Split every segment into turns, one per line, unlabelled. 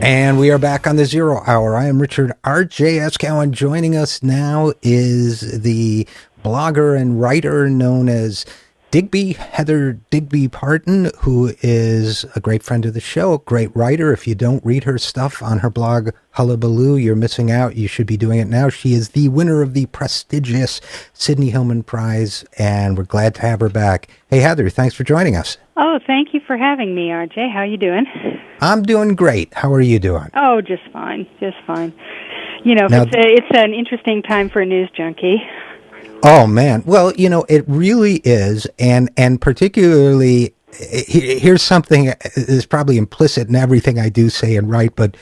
And we are back on the Zero Hour. I am Richard RJ Eskow, and joining us now is the blogger and writer known as Digby, Heather Digby Parton, who is a great friend of the show, a great writer. If you don't read her stuff on her blog, Hullabaloo, you're missing out. You should be doing it now. She is the winner of the prestigious Sidney Hillman Prize, and we're glad to have her back. Hey, Heather, thanks for joining us.
Oh, thank you for having me, RJ. How are you doing?
I'm doing great. How are you doing?
Oh, just fine, just fine. You know,
Now,
it's an interesting time for a news junkie.
Oh, man. Well, you know, it really is. And particularly, here's something that is probably implicit in everything I do say and write, but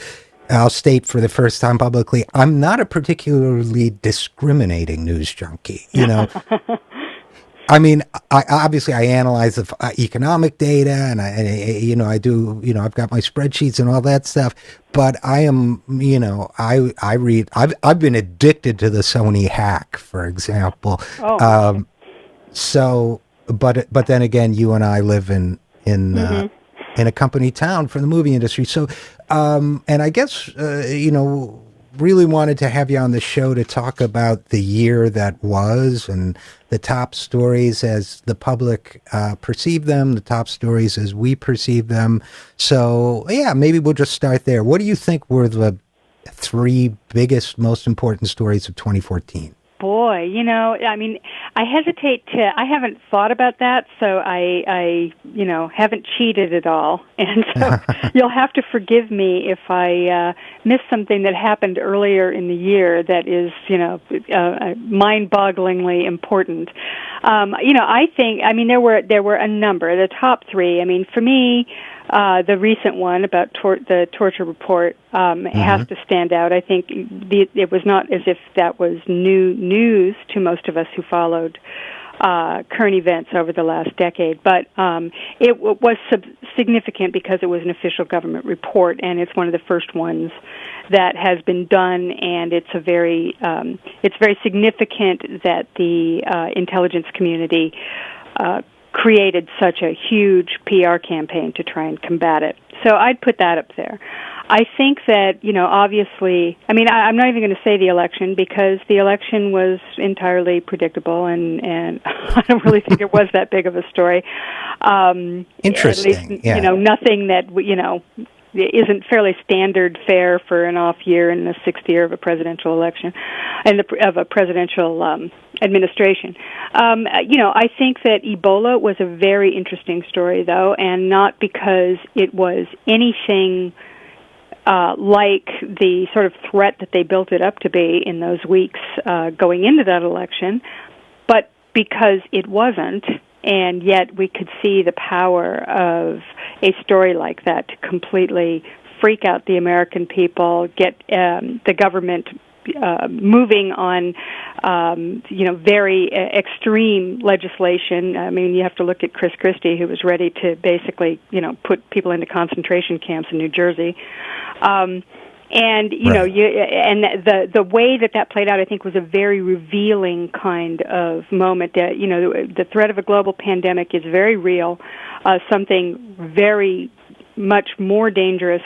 I'll state for the first time publicly, I'm not a particularly discriminating news junkie, you know. I mean, I analyze the economic data, and I do, I've got my spreadsheets and all that stuff. But I am, I read. I've been addicted to the Sony hack, for example.
Oh.
But then again, you and I live in a company town for the movie industry. So, and I guess really wanted to have you on the show to talk about the year that was and the top stories as the public perceive them, the top stories as we perceive them. So, yeah, maybe we'll just start there. What do you think were the three biggest, most important stories of 2014?
Boy, I mean, I haven't thought about that, so I haven't cheated at all. And so you'll have to forgive me if I miss something that happened earlier in the year that is, mind-bogglingly important. I think, there were a number, the top three. I mean, for me, the recent one about the torture report has to stand out. I think it was not as if that was new news to most of us who followed current events over the last decade, but it was significant because it was an official government report, and it's one of the first ones that has been done, and it's very significant that the intelligence community created such a huge PR campaign to try and combat it. So I'd put that up there. I think that, obviously, I'm not even going to say the election because the election was entirely predictable and I don't really think it was that big of a story.
Interesting.
At least,
yeah.
Nothing that, isn't fairly standard fare for an off year in the sixth year of a presidential election and of a presidential administration. I think that Ebola was a very interesting story, though, and not because it was anything like the sort of threat that they built it up to be in those weeks going into that election, but because it wasn't. And yet we could see the power of a story like that to completely freak out the American people, get the government moving on, very extreme legislation. I mean, you have to look at Chris Christie, who was ready to basically, put people into concentration camps in New Jersey. And the way that played out, I think, was a very revealing kind of moment. The threat of a global pandemic is very real, something very much more dangerous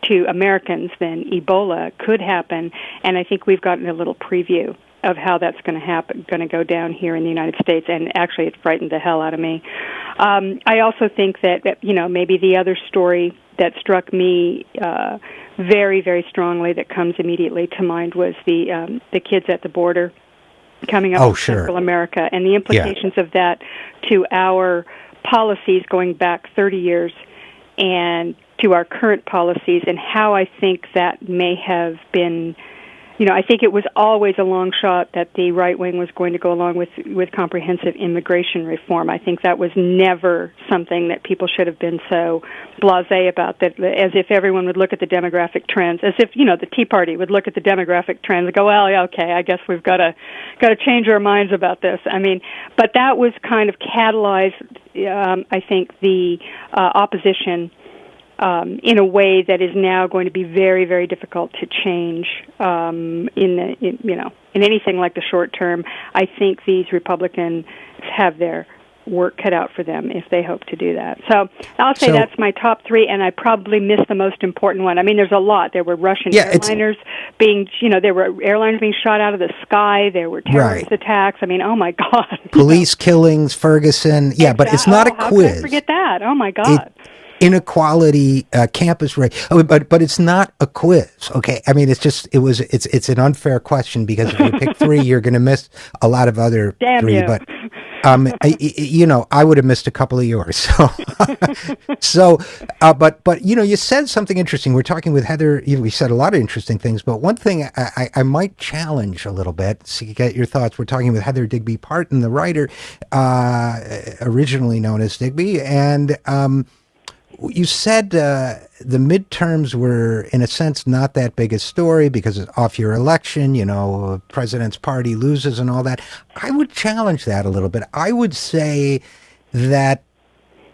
to Americans than Ebola could happen. And I think we've gotten a little preview of how that's going to go down here in the United States. And actually, it frightened the hell out of me. I also think that maybe the other story that struck me very, very strongly that comes immediately to mind was the kids at the border coming up from Central America and the implications of that to our policies going back 30 years and to our current policies and how I think that may have been. I think it was always a long shot that the right wing was going to go along with comprehensive immigration reform. I think that was never something that people should have been so blasé about, that as if everyone would look at the demographic trends, as if, the Tea Party would look at the demographic trends and go, well, yeah, okay, I guess we've got to change our minds about this. But that was kind of catalyzed, I think, the opposition in a way that is now going to be very, very difficult to change in anything like the short term. I think these Republicans have their work cut out for them if they hope to do that. So I'll say that's my top three, and I probably missed the most important one. I mean, there's a lot. There were Russian airliners there were airliners being shot out of the sky. There were terrorist attacks. I mean, oh my God.
Police killings, Ferguson. Yeah, but it's not a quiz.
How could I forget that? Oh my God.
Inequality, campus race, but it's not a quiz. Okay, I mean it's an unfair question because if you pick three, you're going to miss a lot of other three. You. But I would have missed a couple of yours. But you said something interesting. We're talking with Heather. We said a lot of interesting things, but one thing I might challenge a little bit to get your thoughts. We're talking with Heather Digby Parton, the writer, originally known as Digby, and. You said the midterms were, in a sense, not that big a story because it's off-year election, president's party loses and all that. I would challenge that a little bit. I would say that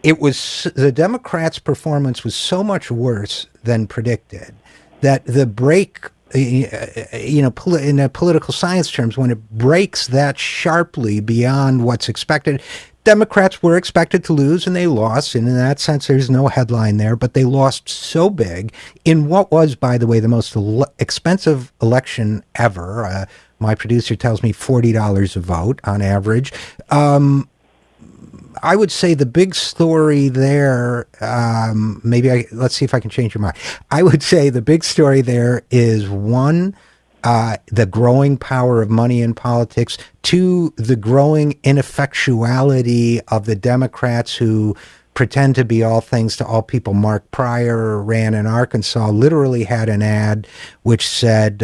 the Democrats' performance was so much worse than predicted that the break, in political science terms, when it breaks that sharply beyond what's expected, Democrats were expected to lose, and they lost. And in that sense, there's no headline there. But they lost so big in what was, by the way, the most expensive election ever. My producer tells me $40 a vote on average. I would say the big story there, let's see if I can change your mind. I would say the big story there is one, the growing power of money in politics. Two, the growing ineffectuality of the Democrats who pretend to be all things to all people. Mark Pryor ran in Arkansas, literally had an ad which said,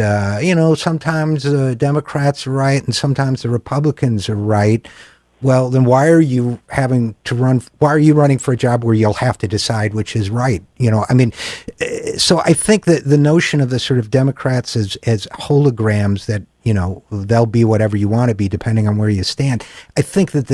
sometimes the Democrats are right and sometimes the Republicans are right. Well, then why are you running for a job where you'll have to decide which is right? So I think that the notion of the sort of Democrats as holograms that, they'll be whatever you want to be depending on where you stand. I think that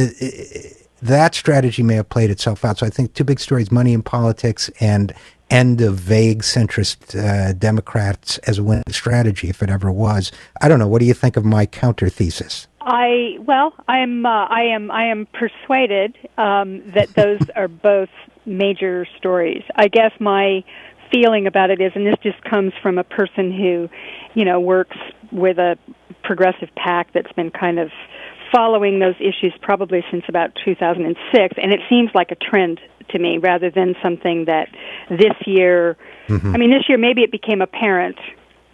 that strategy may have played itself out. So I think two big stories, money in politics and end of vague centrist Democrats as a winning strategy, if it ever was. I don't know. What do you think of my counter thesis?
I am persuaded that those are both major stories. I guess my feeling about it is, and this just comes from a person who, works with a progressive PAC that's been kind of following those issues probably since about 2006, and it seems like a trend to me rather than something that this year, this year maybe it became apparent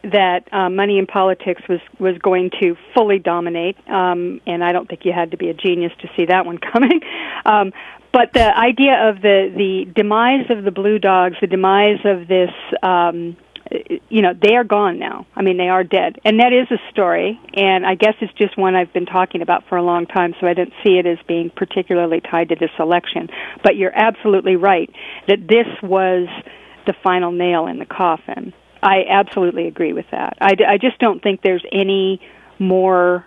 that money in politics was going to fully dominate, and I don't think you had to be a genius to see that one coming. But the idea of the demise of the Blue Dogs, the demise of this, they are gone now. I mean, they are dead. And that is a story, and I guess it's just one I've been talking about for a long time, so I didn't see it as being particularly tied to this election. But you're absolutely right that this was the final nail in the coffin. I absolutely agree with that. I just don't think there's any more.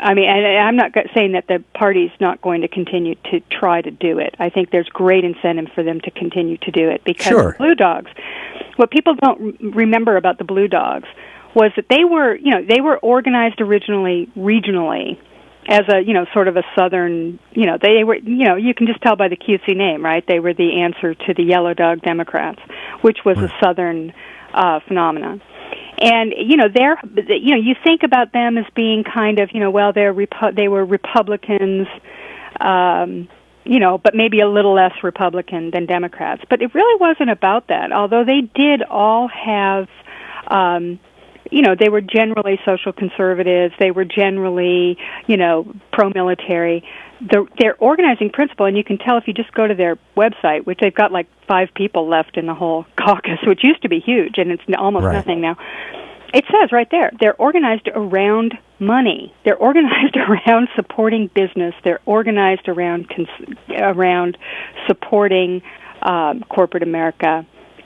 I mean, I'm not saying that the party's not going to continue to try to do it. I think there's great incentive for them to continue to do it because the Blue Dogs, what people don't remember about the Blue Dogs was that they were organized originally regionally as a, sort of a southern, they were, you can just tell by the cutesy name, right? They were the answer to the Yellow Dog Democrats, which was a southern phenomenon. And you think about them as being kind of they were Republicans, but maybe a little less Republican than Democrats. But it really wasn't about that. Although they did all have, they were generally social conservatives. They were generally, pro-military. Their organizing principle, and you can tell if you just go to their website, which they've got like 5 people left in the whole caucus, which used to be huge, and it's almost nothing now. It says right there, they're organized around money. They're organized around supporting business. They're organized around supporting corporate America,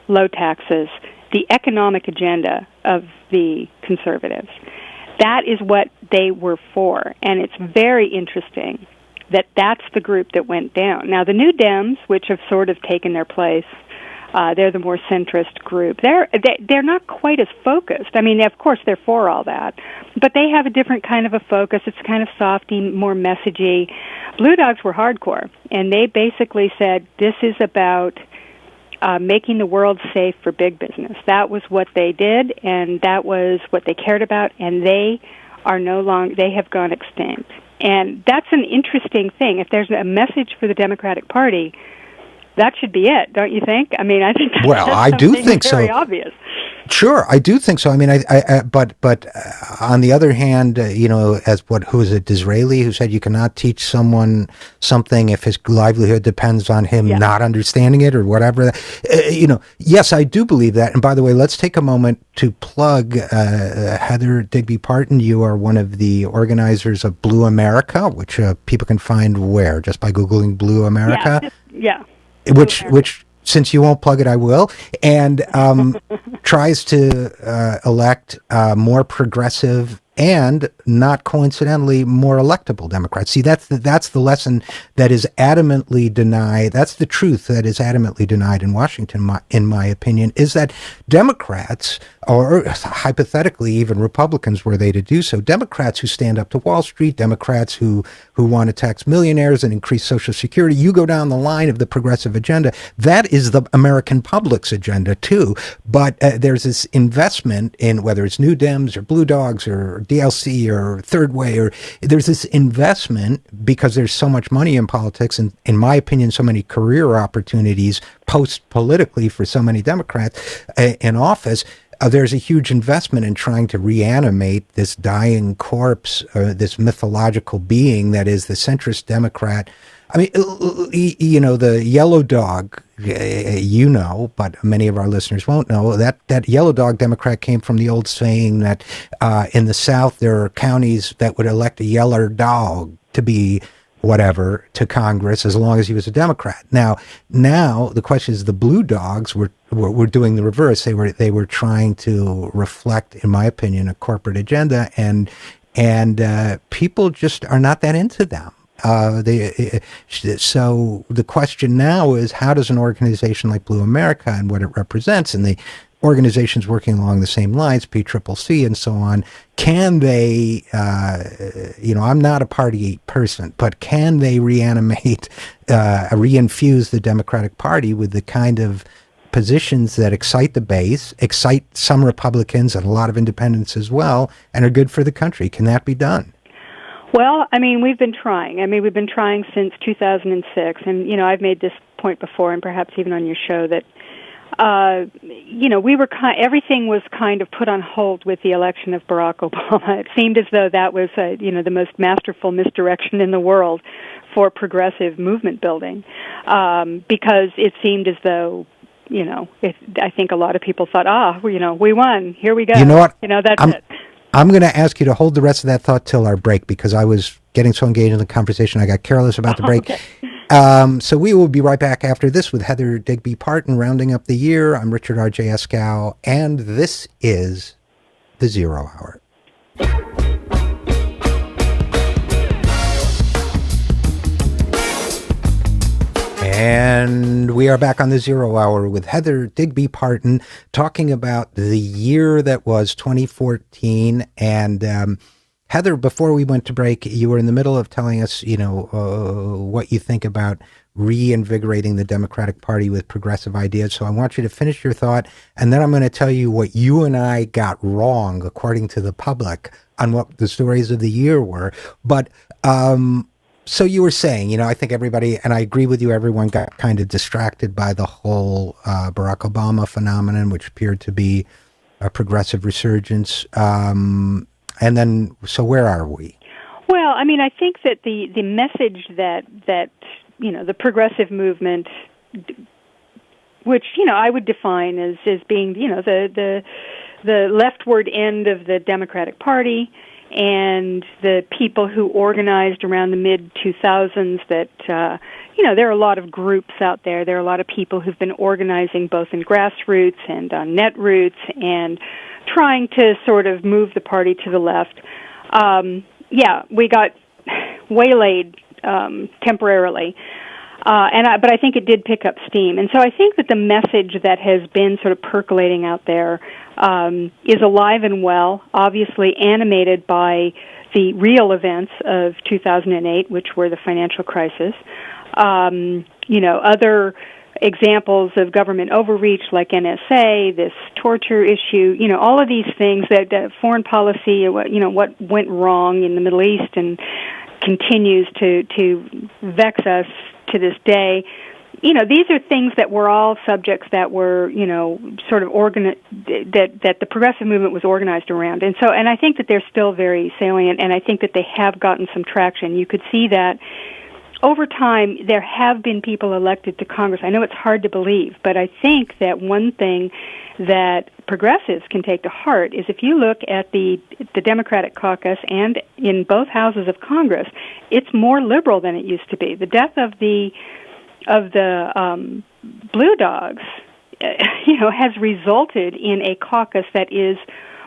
low taxes, the economic agenda of the conservatives. That is what they were for, and it's very interesting that that's the group that went down. Now, the New Dems, which have sort of taken their place, They're the more centrist group. They're not quite as focused. I mean, of course, they're for all that, but they have a different kind of a focus. It's kind of softy, more messagey. Blue Dogs were hardcore, and they basically said, this is about making the world safe for big business. That was what they did, and that was what they cared about, and they have gone extinct. And that's an interesting thing. If there's a message for the Democratic Party, that should be it, don't you think? I mean, I think that's
I do think
very
so.
obvious.
Sure, I do think so. I mean, but on the other hand, who is it, Disraeli, who said you cannot teach someone something if his livelihood depends on him not understanding it or whatever. Yes, I do believe that. And by the way, let's take a moment to plug Heather Digby Parton. You are one of the organizers of Blue America, which people can find where? Just by Googling Blue America?
Yeah.
Which since you won't plug it, I will, and tries to elect more progressive and, not coincidentally, more electable Democrats. See, that's the lesson that is adamantly denied. That's the truth that is adamantly denied in Washington, in my opinion, is that Democrats, or hypothetically even Republicans were they to do so, Democrats who stand up to Wall Street, Democrats who want to tax millionaires and increase Social Security, you go down the line of the progressive agenda, that is the American public's agenda too. But there's this investment in, whether it's New Dems or Blue Dogs or DLC or Third Way, or there's this investment because there's so much money in politics, and in my opinion, so many career opportunities post-politically for so many Democrats in office. There's a huge investment in trying to reanimate this dying corpse, this mythological being that is the centrist Democrat. I mean, the yellow dog, but many of our listeners won't know, that yellow dog Democrat came from the old saying that in the South there are counties that would elect a yeller dog to be whatever to Congress as long as he was a Democrat. Now the question is, the Blue Dogs were doing the reverse. They were trying to reflect, in my opinion, a corporate agenda, and people just are not that into them. So the question now is, how does an organization like Blue America and what it represents, and the organizations working along the same lines, PCCC and so on, can they, I'm not a party person, but can they reinfuse the Democratic Party with the kind of positions that excite the base, excite some Republicans and a lot of independents as well, and are good for the country? Can that be done?
Well, I mean, we've been trying. We've been trying since 2006, and, I've made this point before, and perhaps even on your show, that, everything was kind of put on hold with the election of Barack Obama. It seemed as though that was, the most masterful misdirection in the world for progressive movement building, because it seemed as though, I think a lot of people thought, we won, here we go.
You know what?
That's it.
I'm going to ask you to hold the rest of that thought till our break, because I was getting so engaged in the conversation I got careless about the break. Okay. So we will be right back after this with Heather Digby Parton rounding up the year. I'm Richard RJ Eskow, and this is The Zero Hour. And we are back on the Zero Hour with Heather Digby Parton, talking about the year that was 2014. And Heather, before we went to break, you were in the middle of telling us, what you think about reinvigorating the Democratic Party with progressive ideas. So I want you to finish your thought, and then I'm going to tell you what you and I got wrong, according to the public, on what the stories of the year were. But so you were saying, I think everybody, and I agree with you, everyone got kind of distracted by the whole Barack Obama phenomenon, which appeared to be a progressive resurgence. And then, so where are we?
Well, I think that the message that the progressive movement, which, I would define as being, the leftward end of the Democratic Party, and the people who organized around the mid-2000s, that, there are a lot of groups out there. There are a lot of people who've been organizing both in grassroots and on netroots and trying to sort of move the party to the left. We got waylaid temporarily. But I think it did pick up steam. And so I think that the message that has been sort of percolating out there is alive and well, obviously animated by the real events of 2008, which were the financial crisis. Other examples of government overreach like NSA, this torture issue, all of these things that foreign policy, what went wrong in the Middle East and continues to vex us to this day. These are things that were all subjects that were, sort of that the progressive movement was organized around. And I think that they're still very salient, and I think that they have gotten some traction. You could see that over time, there have been people elected to Congress. I know it's hard to believe, but I think that one thing that progressives can take to heart is if you look at the Democratic caucus and in both houses of Congress, it's more liberal than it used to be. The death of the Blue Dogs, has resulted in a caucus that is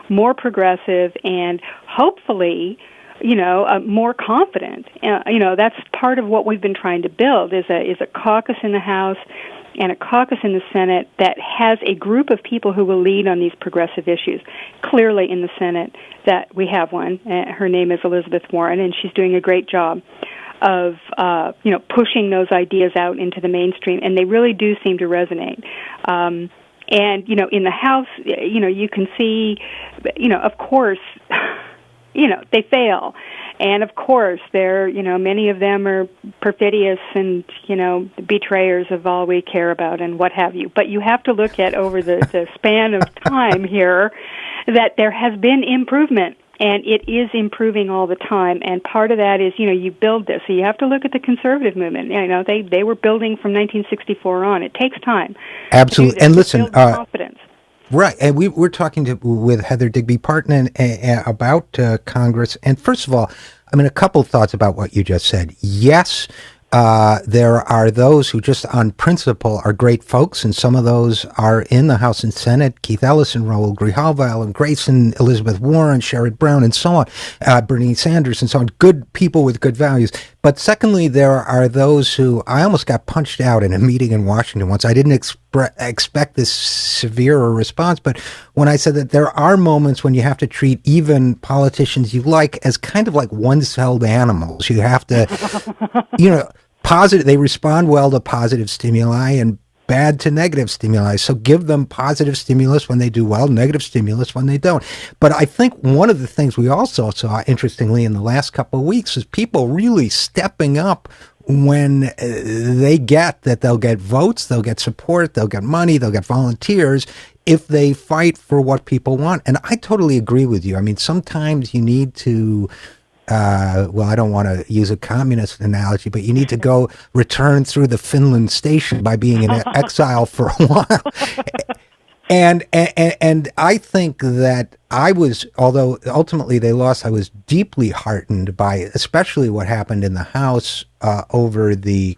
more progressive and hopefully more confident. That's part of what we've been trying to build is a caucus in the House and a caucus in the Senate that has a group of people who will lead on these progressive issues. Clearly in the Senate that we have one. Her name is Elizabeth Warren, and she's doing a great job of pushing those ideas out into the mainstream, and they really do seem to resonate. And in the House, you can see, of course, they fail. And of course, they're, many of them are perfidious and, betrayers of all we care about and what have you. But you have to look at over the span of time here that there has been improvement, and it is improving all the time. And part of that is, you build this. So you have to look at the conservative movement. They were building from 1964 on. It takes time.
Absolutely. And listen,
confidence.
Right, and we're talking with Heather Digby Parton about Congress. And first of all, a couple of thoughts about what you just said. Yes, there are those who just on principle are great folks, and some of those are in the House and Senate: Keith Ellison, Raul Grijalva, Alan Grayson, Elizabeth Warren, Sherrod Brown, and so on, Bernie Sanders, and so on. Good people with good values. But secondly, there are those who I almost got punched out in a meeting in Washington once. I didn't expect this severe a response, but when I said that there are moments when you have to treat even politicians you like as kind of like one-celled animals. You have to, positive. They respond well to positive stimuli and bad to negative stimuli. So give them positive stimulus when they do well, negative stimulus when they don't. But I think one of the things we also saw, interestingly, in the last couple of weeks is people really stepping up when they get that they'll get votes, they'll get support, they'll get money, they'll get volunteers if they fight for what people want. And I totally agree with you. Sometimes you need to I don't want to use a communist analogy, but you need to go return through the Finland station by being in exile for a while. And I think that I was, although ultimately they lost, I was deeply heartened by especially what happened in the House over the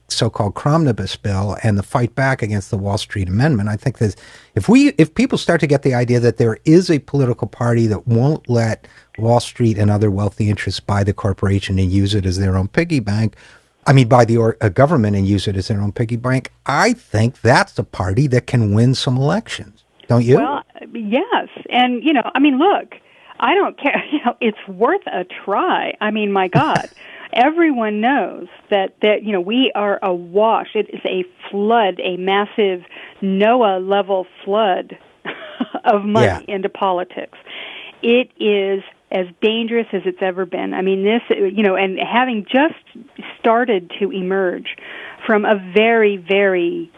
so-called Cromnibus bill and the fight back against the Wall Street Amendment. I think that if people start to get the idea that there is a political party that won't let Wall Street and other wealthy interests buy the corporation and use it as their own piggy bank, buy the government and use it as their own piggy bank, I think that's a party that can win some elections. Don't you?
Well, yes. And, look, I don't care. It's worth a try. My God. Everyone knows that we are awash. It is a flood, a massive Noah-level flood of money into politics. It is as dangerous as it's ever been. This, and having just started to emerge from a very, very,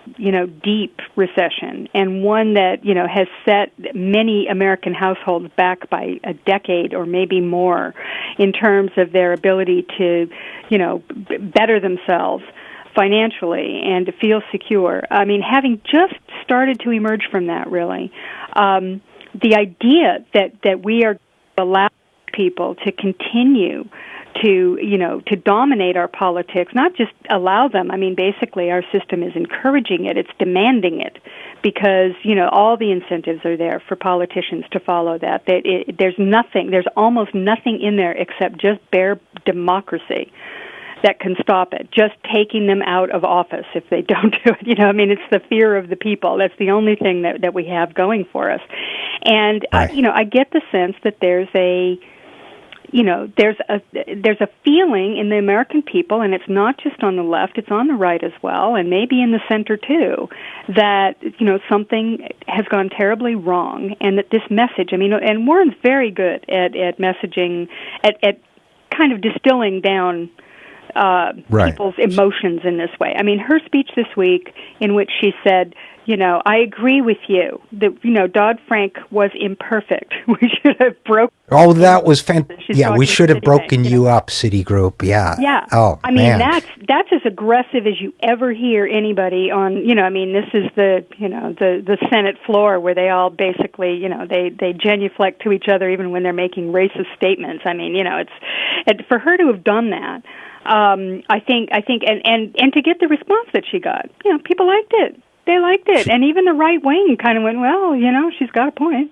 deep recession, and one that, has set many American households back by a decade or maybe more in terms of their ability to, better themselves financially and to feel secure. Having just started to emerge from that, really, the idea that we are allowing people to continue to dominate our politics, not just allow them. Basically our system is encouraging it. It's demanding it because, all the incentives are there for politicians to follow that. There's almost nothing in there except just bare democracy. that can stop it. Just taking them out of office if they don't do it. I mean, it's the fear of the people. That's the only thing that we have going for us. And
right.
I get the sense that there's a feeling in the American people, and it's not just on the left, it's on the right as well, and maybe in the center too, that, something has gone terribly wrong, and that this message, and Warren's very good at messaging, at kind of distilling down
right.
people's emotions in this way. I mean, her speech this week in which she said, I agree with you that, Dodd-Frank was imperfect. We should have broken.
Oh, that was fantastic. Yeah, we should have broken you up, Citigroup. Yeah.
Yeah.
Oh,
I mean,
man.
that's as aggressive as you ever hear anybody on, this is the Senate floor where they all basically, they genuflect to each other even when they're making racist statements. I mean, it's for her to have done that. I think, and to get the response that she got, people liked it. They liked it. And even the right wing kind of went, well, she's got a point.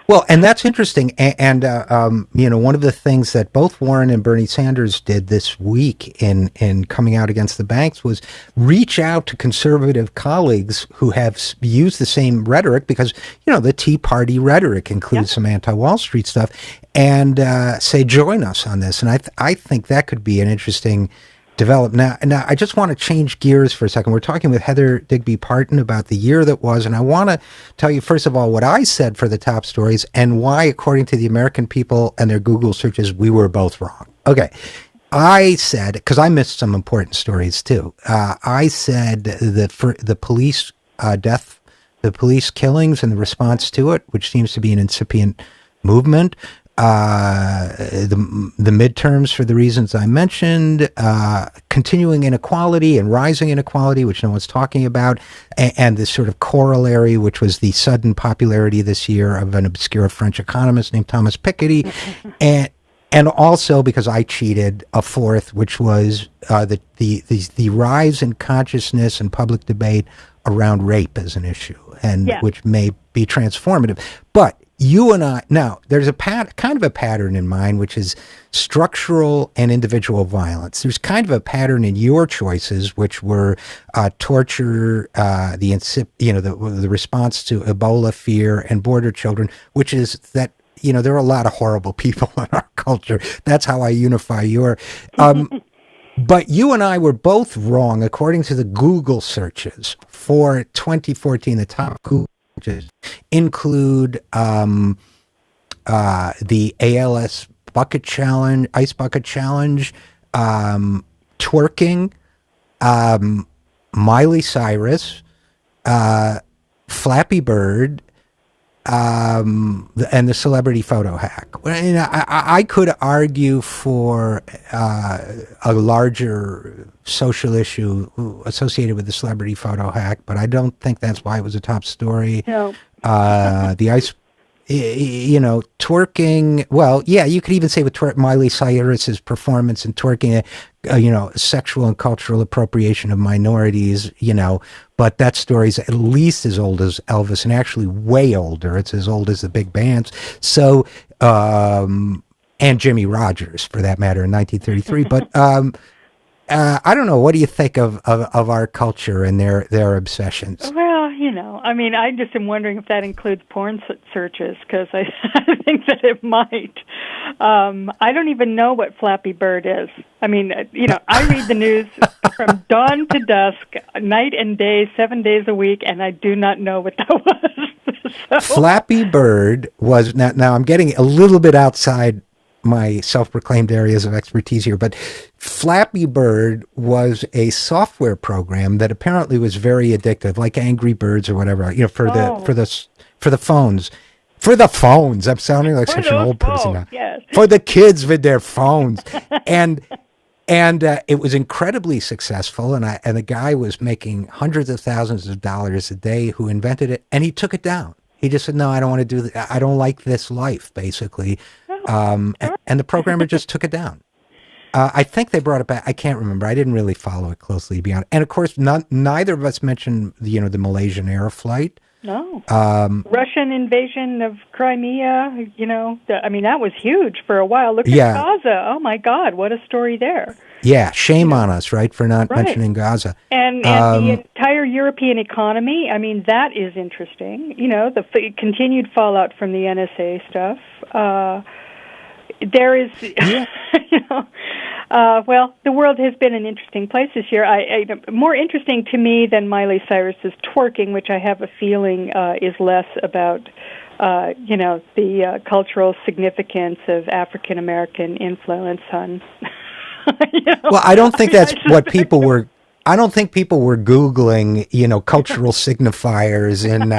Well, and that's interesting. And one of the things that both Warren and Bernie Sanders did this week in coming out against the banks was reach out to conservative colleagues who have used the same rhetoric, because, the Tea Party rhetoric includes some anti-Wall Street stuff, and say, join us on this. And I think that could be an interesting development. Now, I just want to change gears for a second. We're talking with Heather Digby Parton about the year that was, and I want to tell you, first of all, what I said for the top stories and why, according to the American people and their Google searches, we were both wrong. Okay. I said, because I missed some important stories too, I said the police death, the police killings and the response to it, which seems to be an incipient movement, the midterms for the reasons I mentioned, continuing inequality and rising inequality, which no one's talking about, and this sort of corollary, which was the sudden popularity this year of an obscure French economist named Thomas Piketty, and also because I cheated, a fourth, which was the rise in consciousness and public debate around rape as an issue, and which may be transformative, but. You and I, now, there's kind of a pattern in mine, which is structural and individual violence. There's kind of a pattern in your choices, which were torture, the response to Ebola fear and border children, which is that, there are a lot of horrible people in our culture. That's how I unify your... But you and I were both wrong, according to the Google searches for 2014, the top Google include the ALS bucket challenge, ice bucket challenge, twerking, Miley Cyrus, Flappy Bird, and the celebrity photo hack. I could argue for a larger social issue associated with the celebrity photo hack, but I don't think that's why it was a top story. No. The ice, twerking. Well, yeah, you could even say with Miley Cyrus's performance in twerking, sexual and cultural appropriation of minorities, but that story's at least as old as Elvis, and actually way older. It's as old as the big bands. So, and Jimmy Rogers, for that matter, in 1933. But I don't know. What do you think of our culture and their obsessions?
Well, I just am wondering if that includes porn searches, because I think that it might. I don't even know what Flappy Bird is. I read the news from dawn to dusk, night and day, 7 days a week, and I do not know what that was. So.
Flappy Bird was, now I'm getting a little bit outside my self-proclaimed areas of expertise here, but Flappy Bird was a software program that apparently was very addictive, like Angry Birds or whatever, for the phones. For the phones. I'm sounding like such an old person now. Yes. For the kids with their phones. And it was incredibly successful, and the guy was making hundreds of thousands of dollars a day who invented it, and he took it down. He just said, no, I don't want to do that. I don't like this life, basically. And the programmer just took it down. I think they brought it back. I can't remember. I didn't really follow it closely, to be honest. And of course, neither of us mentioned, the Malaysian Air flight.
No. Russian invasion of Crimea, that was huge for a while. Look at Gaza. Oh, my God, what a story there.
Yeah, shame on us, right, for not mentioning Gaza.
And the entire European economy, that is interesting. The continued fallout from the NSA stuff. There is, the world has been an interesting place this year. More interesting to me than Miley Cyrus's twerking, which I have a feeling is less about, the cultural significance of African American influence on.
Well, I don't think that's what people were. I don't think people were Googling, cultural signifiers in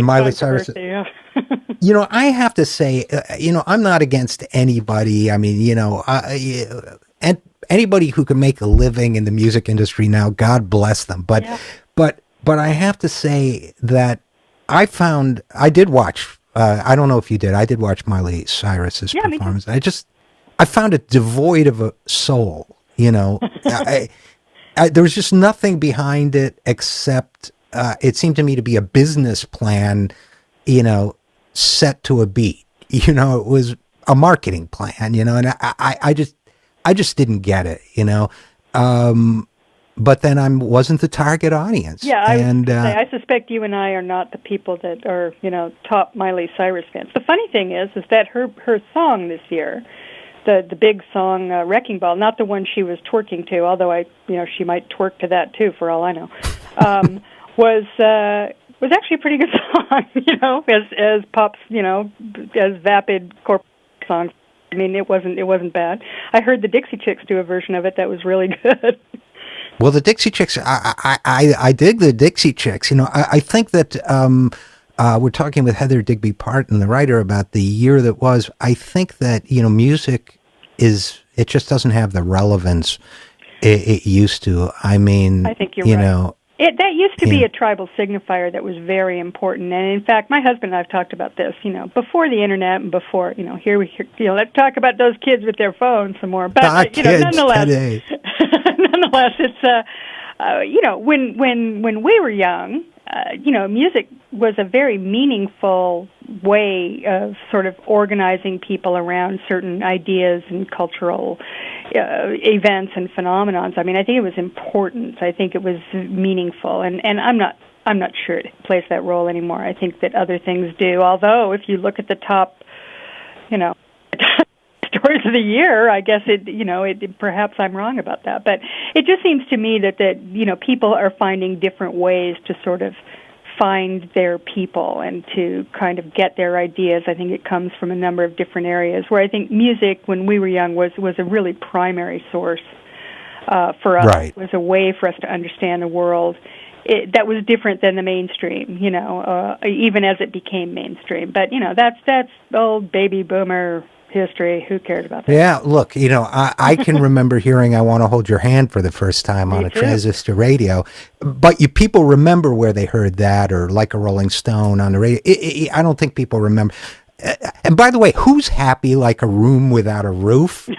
Miley Cyrus. I have to say, I'm not against anybody. I mean, and anybody who can make a living in the music industry now, God bless them. But I have to say that I did watch. I don't know if you did. I did watch Miley Cyrus's performance. I found it devoid of a soul. There was just nothing behind it except it seemed to me to be a business plan, set to a beat. It was a marketing plan, and I just didn't get it, but then I wasn't the target audience.
Yeah, I suspect you and I are not the people that are, top Miley Cyrus fans. The funny thing is that her song this year, the big song Wrecking Ball, not the one she was twerking to, although she might twerk to that too for all I know, was actually a pretty good song, as pops, as vapid corporate songs. It wasn't bad. I heard the Dixie Chicks do a version of it that was really good.
Well, the Dixie Chicks, I dig the Dixie Chicks. I think that we're talking with Heather Digby Parton, the writer, about the year that was. I think that, music it just doesn't have the relevance it used to. I think you're right.
That used to be a tribal signifier that was very important. And in fact, my husband and I have talked about this, before the internet and before, let's talk about those kids with their phones some more. But, nonetheless, it's, when we were young, music was a very meaningful way of sort of organizing people around certain ideas and cultural events and phenomenons. I think it was important. I think it was meaningful, and I'm not sure it plays that role anymore. I think that other things do. Although, if you look at the top, stories of the year, I guess it perhaps I'm wrong about that, but it just seems to me that people are finding different ways to sort of find their people and to kind of get their ideas. I think it comes from a number of different areas, where I think music, when we were young, was a really primary source for us.
Right.
It was a way for us to understand the world. That was different than the mainstream, even as it became mainstream. But, that's old baby boomer history. Who cared about that?
Yeah, look, I can remember hearing "I Want to Hold Your Hand" for the first time on a transistor radio, but people remember where they heard that, or "Like a Rolling Stone" on the radio. I don't think people remember. And by the way, who's happy like a room without a roof?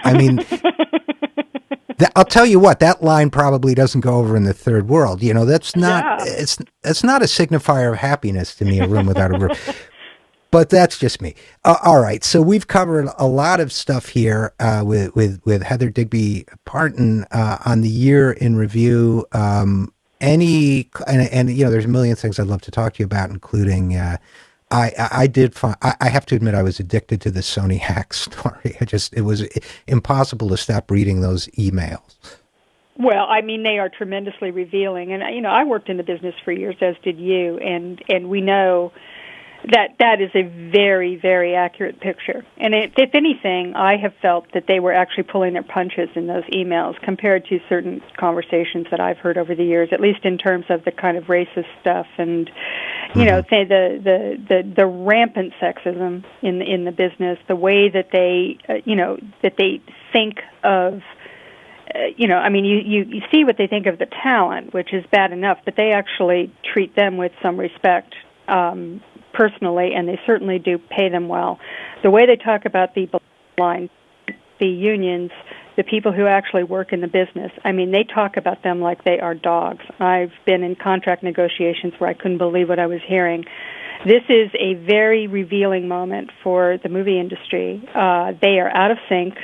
I'll tell you what, that line probably doesn't go over in the third world. That's not it's not a signifier of happiness to me, a room without a roof. But that's just me. All right, so we've covered a lot of stuff here with Heather Digby Parton on the year in review. And there's a million things I'd love to talk to you about, including I did find, I have to admit, I was addicted to the Sony hack story. It was impossible to stop reading those emails.
Well, they are tremendously revealing, and I worked in the business for years, as did you, and we know that is a very, very accurate picture. And if anything, I have felt that they were actually pulling their punches in those emails compared to certain conversations that I've heard over the years, at least in terms of the kind of racist stuff and, say the rampant sexism in the business, the way that they, that they think of. You see what they think of the talent, which is bad enough, but they actually treat them with some respect personally, and they certainly do pay them well. The way they talk about the line, the unions, the people who actually work in the business, I mean, they talk about them like they are dogs. I've been in contract negotiations where I couldn't believe what I was hearing. This is a very revealing moment for the movie industry. They are out of sync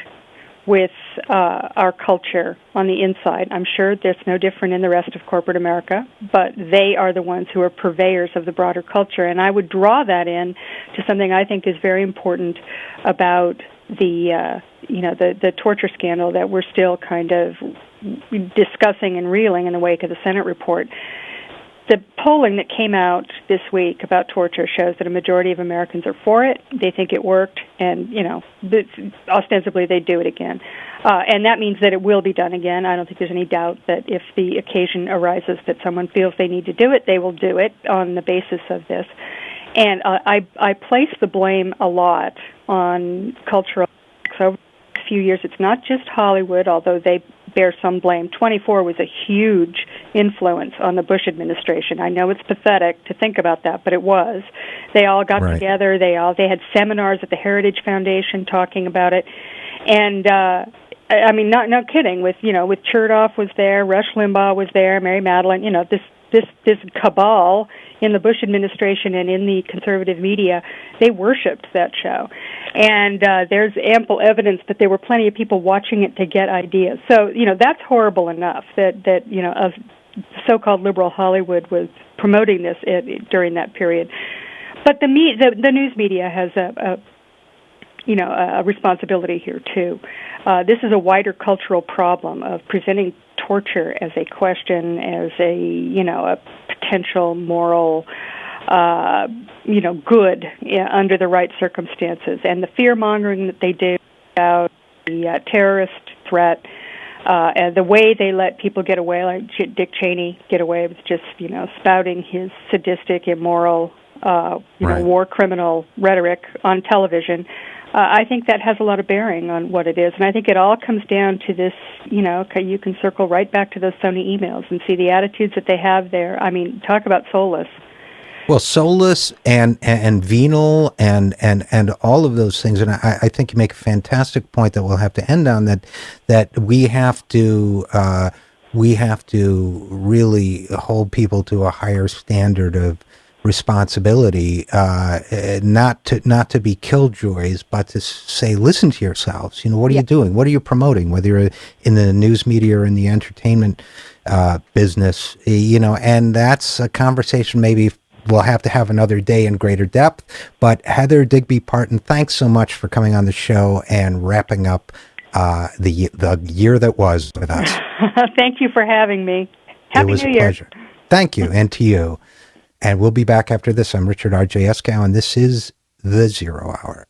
with our culture on the inside. I'm sure that's no different in the rest of corporate America, but they are the ones who are purveyors of the broader culture. And I would draw that in to something I think is very important about the torture scandal that we're still kind of discussing and reeling in the wake of the Senate report. The polling that came out this week about torture shows that a majority of Americans are for it. They think it worked, and, ostensibly they do it again. And that means that it will be done again. I don't think there's any doubt that if the occasion arises that someone feels they need to do it, they will do it on the basis of this. And I place the blame a lot on cultural over the few years. It's not just Hollywood, although they bear some blame. 24 was a huge influence on the Bush administration. I know it's pathetic to think about that, but it was. They all got together. They had seminars at the Heritage Foundation talking about it, and I mean, no kidding. With Chertoff was there, Rush Limbaugh was there, Mary Madeline. This cabal in the Bush administration and in the conservative media, they worshipped that show. And there's ample evidence that there were plenty of people watching it to get ideas. So, that's horrible enough that a so-called liberal Hollywood was promoting this during that period. But the news media has a responsibility here too. This is a wider cultural problem of presenting torture as a question, as a potential moral, good under the right circumstances, and the fear mongering that they do about the terrorist threat, and the way they let people get away, like Dick Cheney get away with just spouting his sadistic, immoral, war criminal rhetoric on television. I think that has a lot of bearing on what it is. And I think it all comes down to this, you can circle right back to those Sony emails and see the attitudes that they have there. I mean, talk about soulless.
Well, soulless and venal and all of those things. And I think you make a fantastic point that we'll have to end on, that we have to really hold people to a higher standard of responsibility, not to be killjoys, but to say, listen to yourselves. What are you doing? What are you promoting? Whether you're in the news media or in the entertainment business, and that's a conversation maybe we'll have to have another day in greater depth. But Heather Digby Parton, thanks so much for coming on the show and wrapping up the year that was with us.
Thank you for having me. Happy
It was
New
a
Year.
pleasure. Thank you, and to you. And we'll be back after this. I'm Richard RJ Eskow, and this is The Zero Hour.